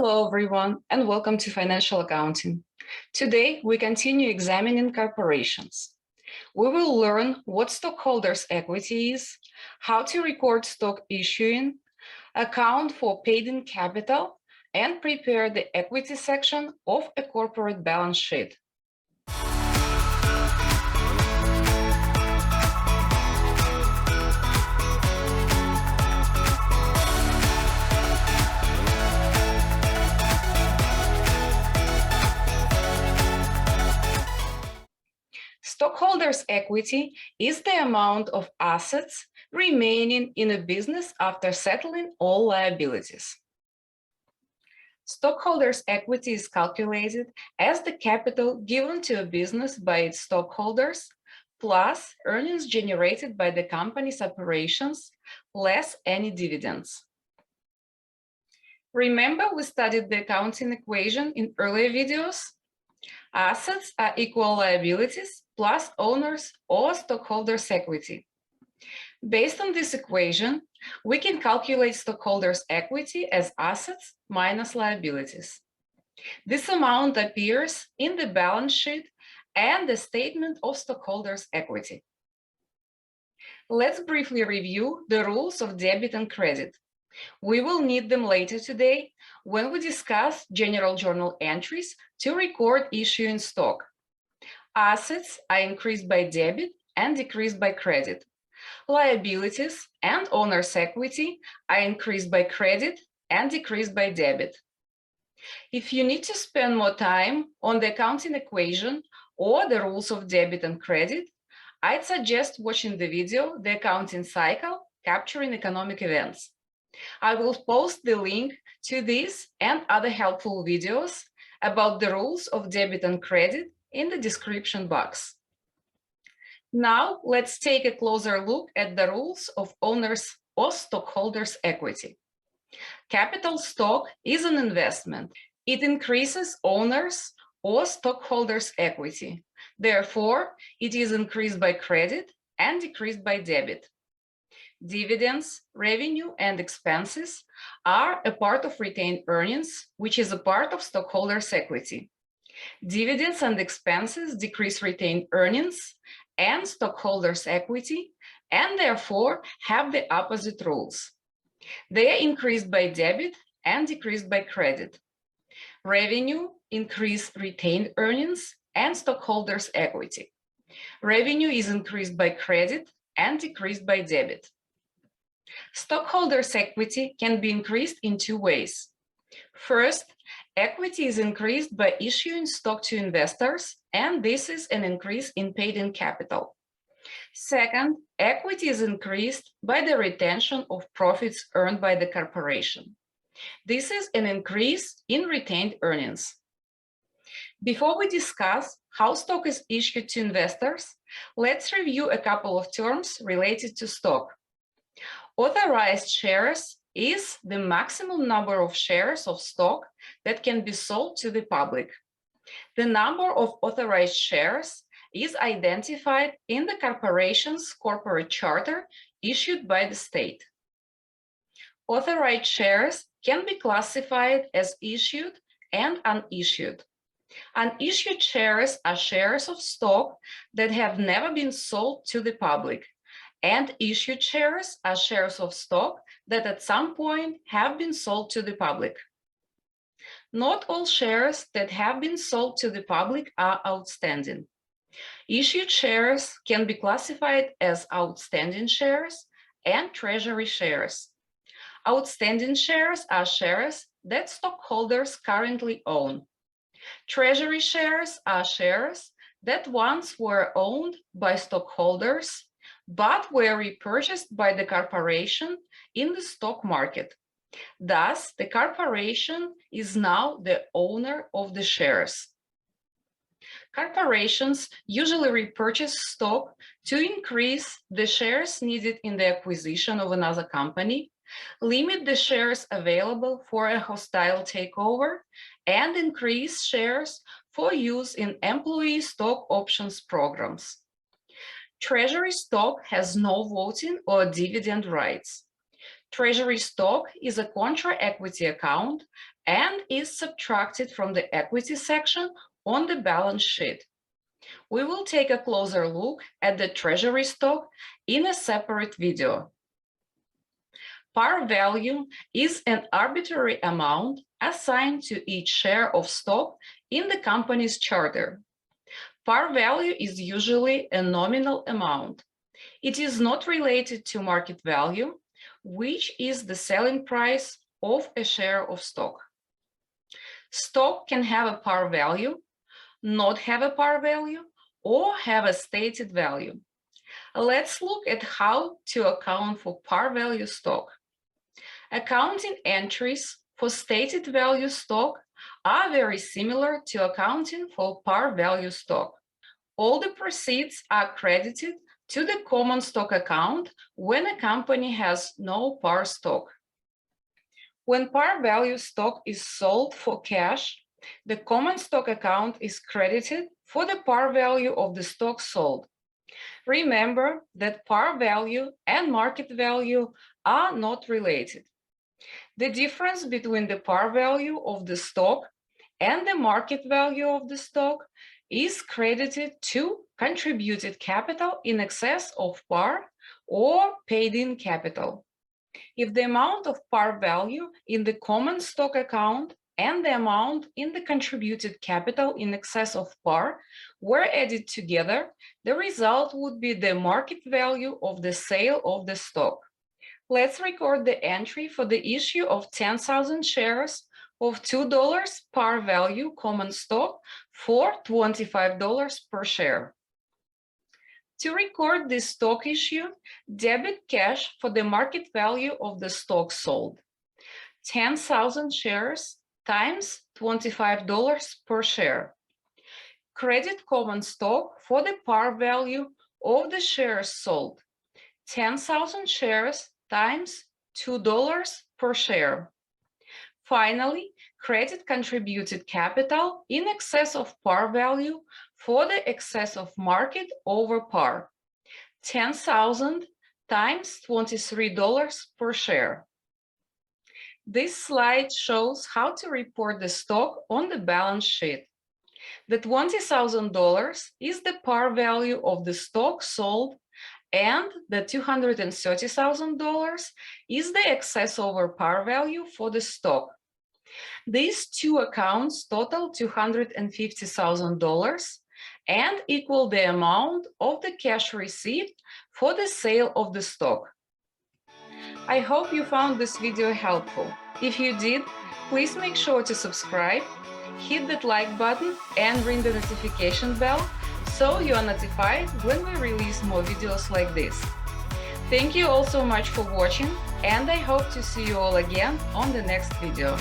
Hello, everyone, and welcome to Financial Accounting. Today, we continue examining corporations. We will learn what stockholders' equity is, how to record stock issuing, account for paid-in capital, and prepare the equity section of a corporate balance sheet. Stockholders' equity is the amount of assets remaining in a business after settling all liabilities. Stockholders' equity is calculated as the capital given to a business by its stockholders, plus earnings generated by the company's operations, less any dividends. Remember, we studied the accounting equation in earlier videos? Assets are equal liabilities plus owners or stockholders' equity. Based on this equation, we can calculate stockholders' equity as assets minus liabilities. This amount appears in the balance sheet and the statement of stockholders' equity. Let's briefly review the rules of debit and credit. We will need them later today when we discuss general journal entries to record issuing stock. Assets are increased by debit and decreased by credit. Liabilities and owner's equity are increased by credit and decreased by debit. If you need to spend more time on the accounting equation or the rules of debit and credit, I'd suggest watching the video, The Accounting Cycle, Capturing Economic Events. I will post the link to this and other helpful videos about the rules of debit and credit in the description box. Now, let's take a closer look at the rules of owners or stockholders' equity. Capital stock is an investment. It increases owners or stockholders' equity. Therefore, it is increased by credit and decreased by debit. Dividends, revenue, and expenses are a part of retained earnings, which is a part of stockholders' equity. Dividends and expenses decrease retained earnings and stockholders' equity, and therefore have the opposite rules. They are increased by debit and decreased by credit. Revenue increase retained earnings and stockholders' equity. Revenue is increased by credit and decreased by debit. Stockholders' equity can be increased in two ways. First, equity is increased by issuing stock to investors, and this is an increase in paid-in capital. Second, equity is increased by the retention of profits earned by the corporation. This is an increase in retained earnings. Before we discuss how stock is issued to investors, let's review a couple of terms related to stock. Authorized shares is the maximum number of shares of stock that can be sold to the public. The number of authorized shares is identified in the corporation's corporate charter issued by the state. Authorized shares can be classified as issued and unissued. Unissued shares are shares of stock that have never been sold to the public, and issued shares are shares of stock that at some point have been sold to the public. Not all shares that have been sold to the public are outstanding. Issued shares can be classified as outstanding shares and treasury shares. Outstanding shares are shares that stockholders currently own. Treasury shares are shares that once were owned by stockholders but were repurchased by the corporation in the stock market. Thus, the corporation is now the owner of the shares. Corporations usually repurchase stock to increase the shares needed in the acquisition of another company, limit the shares available for a hostile takeover, and increase shares for use in employee stock options programs. Treasury stock has no voting or dividend rights. Treasury stock is a contra equity account and is subtracted from the equity section on the balance sheet. We will take a closer look at the treasury stock in a separate video. Par value is an arbitrary amount assigned to each share of stock in the company's charter. Par value is usually a nominal amount. It is not related to market value, which is the selling price of a share of stock. Stock can have a par value, not have a par value, or have a stated value. Let's look at how to account for par value stock. Accounting entries for stated value stock are very similar to accounting for par value stock. All the proceeds are credited to the common stock account when a company has no par stock. When par value stock is sold for cash, the common stock account is credited for the par value of the stock sold. Remember that par value and market value are not related. The difference between the par value of the stock and the market value of the stock is credited to contributed capital in excess of par or paid-in capital. If the amount of par value in the common stock account and the amount in the contributed capital in excess of par were added together, the result would be the market value of the sale of the stock. Let's record the entry for the issue of 10,000 shares of $2 par value common stock for $25 per share. To record this stock issue, debit cash for the market value of the stock sold. 10,000 shares times $25 per share. Credit common stock for the par value of the shares sold. 10,000 shares times $2 per share. Finally, credit contributed capital in excess of par value for the excess of market over par. 10,000 times $23 per share. This slide shows how to report the stock on the balance sheet. The $20,000 is the par value of the stock sold, and the $230,000 is the excess over par value for the stock. These two accounts total $250,000 and equal the amount of the cash received for the sale of the stock. I hope you found this video helpful. If you did, please make sure to subscribe, hit that like button, and ring the notification bell so you are notified when we release more videos like this. Thank you all so much for watching, and I hope to see you all again on the next video.